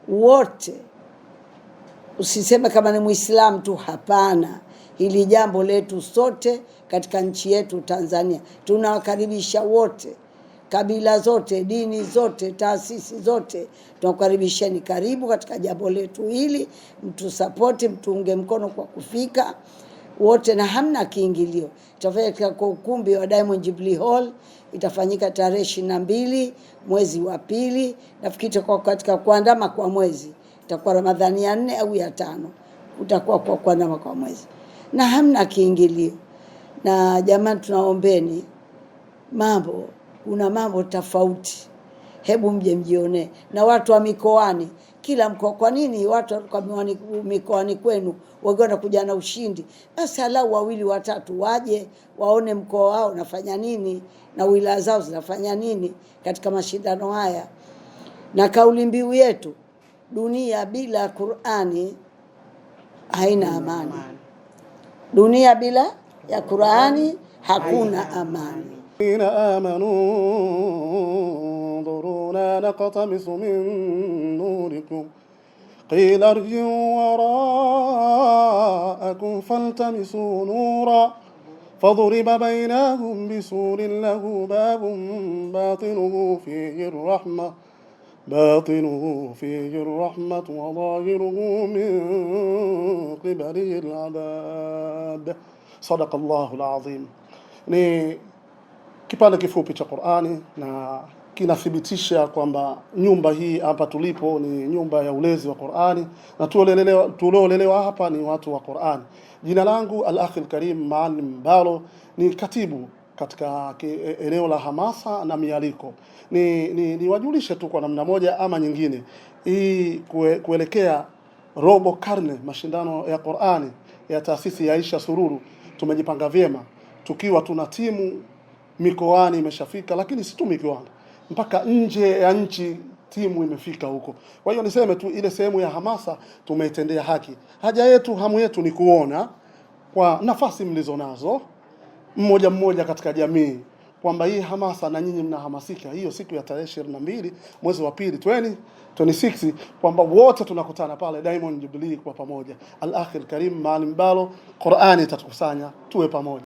wote, usiseme kama ni Muislamu tu, hapana. Hili jambo letu sote katika nchi yetu Tanzania. Tunawakaribisha wote, kabila zote, dini zote, taasisi zote, tunakukaribisheni karibu katika jambo letu hili. Mtu support, mtuunge mkono kwa kufika wote, na hamna kiingilio. Itafanyika kwa ukumbi wa Diamond Jubilee Hall, itafanyika tarehe 22 mwezi wa pili. Nafikiri kwa katika kuandama kwa mwezi itakuwa Ramadhani ya 4 au ya 5, utakuwa kwa kuandama kwa mwezi, na hamna kiingilio. Na jamani, tunaombeni kuna mambo tofauti, hebu mje mjione. Na watu wa mikoani, kila mkoa, kwa nini watu kwa mikoani kwenu wangeweza kuja na ushindi? Basi halau 2 watatu waje waone mkoa wao unafanya nini na wilaya zao zinafanya nini katika mashindano haya. Na kauli mbiu yetu, dunia bila Qur'ani haina amani. Dunia bila ya Qur'ani hakuna amani. انظرونا نقتبس من نوركم قيل ارجعوا وراءكم فالتمسوا نورا فضرب بينهم بسور له باب باطنه فيه الرحمة وظاهره من قبله العذاب. صدق الله العظيم. Ni kipande kifupi cha Qur'ani na kinathibitisha kwamba nyumba hii hapa tulipo ni nyumba ya ulezi wa Qur'ani, na tuliolelewa hapa ni watu wa Qur'ani. Jina langu Al-Akh Al-Karim Maalim Mbalo, ni katibu katika eneo la hamasa na mialiko. Ni wajulishe tu kwa namna moja ama nyingine, hii kuelekea robo karne mashindano ya Qur'ani ya taasisi ya Aisha Sururu, tumejipanga vyema tukiwa tuna timu mikoani imeshafika, lakini si tu mikoani, mpaka nje ya nchi timu imefika huko. Kwa hiyo niseme tu ile sehemu ya hamasa tumeitendea haki. Haja yetu, hamu yetu ni kuona kwa nafasi mlizonazo mmoja mmoja katika jamii kwamba hii hamasa na nyinyi mnahamasika. Hiyo siku ya tarehe 22 mwezi wa pili 2026 kwamba wote tunakutana pale Diamond Jubilee kwa pamoja. Al-Akh Al-Karim Maalim Mbalo, Qur'ani itatukusanya tuwe pamoja.